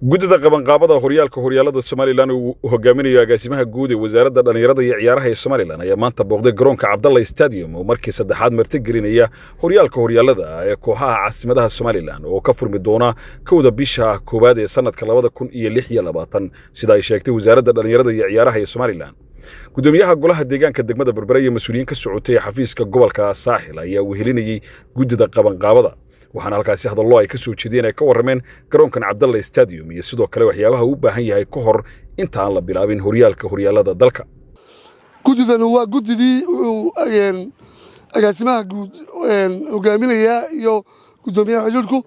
guddida qabanqaabada horyaalada Soomaaliland uu hogaaminayo agaasimaha guud ee wasaaradda dhalinyarada iyo ciyaaraha ee Soomaaliland ayaa maanta booqday garoonka Cabdalla Stadium oo markii saddexaad martigelinaya horyaalada ee kooxaha caasimadaha Soomaaliland oo ka furmi doona kowda bisha koowaad ee sanadka 2026 sida ay sheegtay wasaaradda dhalinyarada iyo ciyaaraha ee Soomaaliland. gudoomiyaha golaha deegaanka degmada Berbera iyo mas'uuliyiin ka socotay xafiiska gobolka Saaxil ayaa wehelinayay guddida qabanqaabada waxaana halkaasi hadallo ay ka soo jeedeen ay ka warameen garoonkan Cabdalla Stadium iyo sidoo kale waxyaabaha uu baahan yahay ka hor inta aan la bilaabin horyaalada dalka. guddidan waa guddidii agaasimaha guud hogaaminaya iyo gudoomiyaha xidhiidhku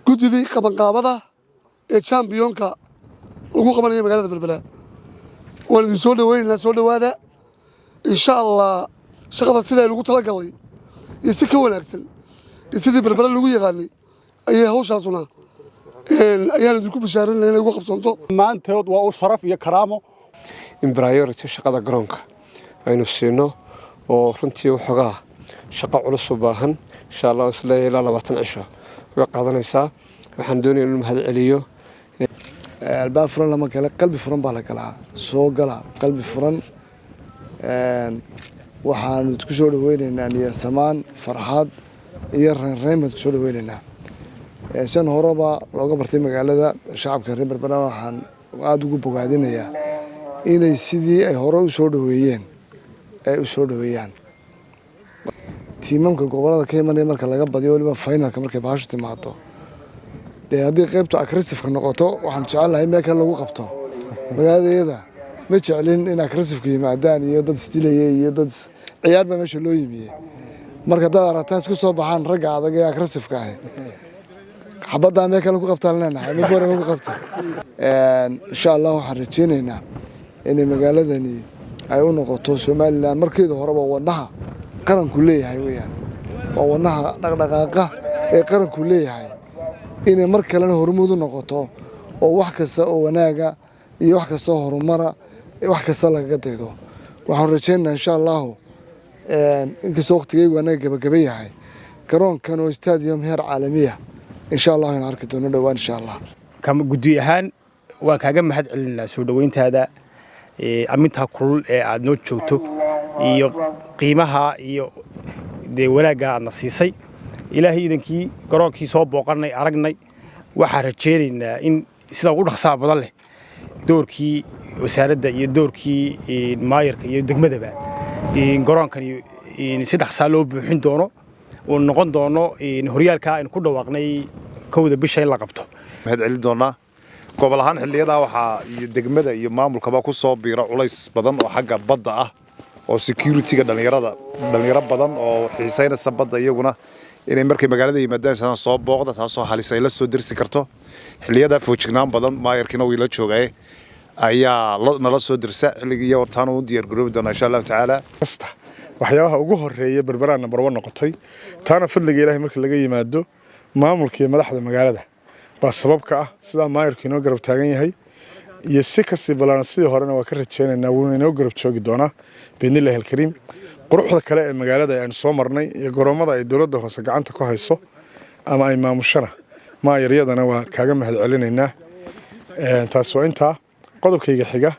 guddidii qabanqaabada ee championka ugu qabanaya magaalada Berbera. waan idin soo dhaweynaynaa soo dhawaada insha Allah shaqada sida lagu talagalay iyo si ka wanaagsan sidii Berbera lagu yaqaanay ayay hawshaasuna ayaan idinku bishaarinayna inay ugu qabsanto maanteed waa u sharaf iyo karaamo in priority shaqada garoonka aynu siino oo runtii waxoogaa shaqo culus u baahan insha Allah isla ilaa 20 cisho way qaadanaysaa waxaan doonayaa inuu mahad celiyo albaab furan lama kale qalbi furan baa la galaa soo gala qalbi furan waxaan isku soo dhaweynaynaa niyad samaan farxad iyo reereemad soo dhaweynaynaa san horeba looga bartay magaalada shacabka reer Berbera waxaan aad ugu bogaadinayaa inay sidii ay hore u soo dhaweeyeen ay u soo dhaweeyaan tiimamka gobolada ka imanaya marka laga badiyo waliba finalka markay baasho timaado haddii qaybta aggressive noqoto waxaan jecelahay meel kale lagu qabto magaalada ma jeclin in aggressive yimaadaan iyo dad istilay iyo dad ciyaar ba meesha loo yimiyay marka dad aragtaan isku soo baxaan ragga adag ee aggressive ah xabada meel kale ku qabtaan leenahay ma boorama ku qabta insha Allah waxaan rajeynaynaa in magaaladani ay u noqoto Soomaaliland markeeda horeba wadnaha qaranku leeyahay weeyaan waa wadnaha dhaqdhaqaaqa ee qaranku leeyahay in mar kalena hormuud u noqoto oo wax kasta oo wanaaga iyo wax kasta oo horumara wax kasta laga daydo waxaan rajeynayaa insha Allah in ka soo waqtigay wanaag gabagabay yahay garoonkan oo stadium heer caalamiya insha Allah in arki doono dhawaan insha Allah kama guddi ahaan waan kaaga mahad celinaa soo dhaweyntaada aminta kulul ee aad noo joogto iyo qiimaha iyo wanaaga aad nasiisay ilaahay idankii garoonkii soo booqanay aragnay waxa rajeenaynaa in sida ugu dhaqsaha badan leh doorkii wasaaradda iyo doorkii maayarka iyo degmadaba garoonkan si dhaqsaa loo buuxin doono oo noqon doono horyaalka aan ku dhawaaqnay kowda bisha in la qabto mahad celin doonaa gobol ahaan xilliyada waxa iyo degmada iyo maamulkaba ku soo biiro culays badan oo xagga badda ah oo security-ga dhalinyaro badan oo xiisaynaysa badda iyaguna inay markay magaalada yimaadaan soo booqda taasoo halis ay la soo dirsi karto xilliyada foojignaan badan maayarkina uu la joogay ayaa nala soo dirsa xilligii hortaan uu diyaar garoobi doona insha Allah taala waxyaabaha ugu horeeya Berbera number 1 noqotay taana fadliga Ilaahay marka laga yimaado maamulka iyo madaxda magaalada baa sababka ah sida maayarkii inoo garab taagan yahay iyo si kasi balan sidii horena waa ka rajeenaynaa wuu inoo garab joogi doona biidnillaahi alkariim quruxda kale ee magaalada aynu soo marnay iyo garoomada ay dawladda hoose gacanta ku hayso ama ay maamushana maayaryadana waa kaaga mahad celinaynaa taas waa inta qodobkayga xiga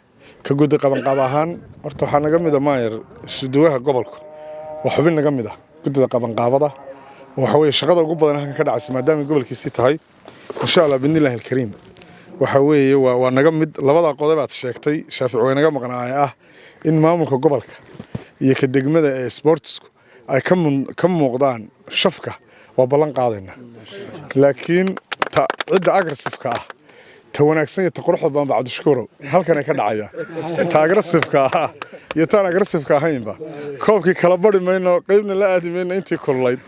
ka guddi qabanqaab ahaan horta waxaa naga mid ah maayar suduwaha gobolka waa xubin naga mid ah guddida qabanqaabada waxa weeye shaqada ugu badan halkan ka dhacaysa maadaama gobolkiisii tahay insha Allah biidnillaahi alkariim waxa weeye waa naga mid labada qodob aad sheegtay Shaafici way naga maqnaayay ah in maamulka gobolka iyo ka degmada ee sportsku ay ka muuqdaan shafka waa ballan qaadayna laakiin cidda aggressive-ka ah ta wanaagsan iyo ta quruxda baan bacdu shukuro halkan ay ka dhacaya ta aggressive-ka ah iyo ta aggressive-ka ahaynba koobkii kala bari mayno qaybna la aadi mayno intii kululayd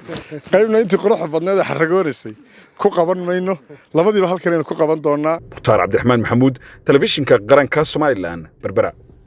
qaybna intii quruxda badneed xaragoonaysay ku qaban mayno labadiiba halkan aynu ku qaban doonaa Mukhtaar Cabdiraxmaan Maxamuud telefishinka qaranka Soomaaliland Berbera.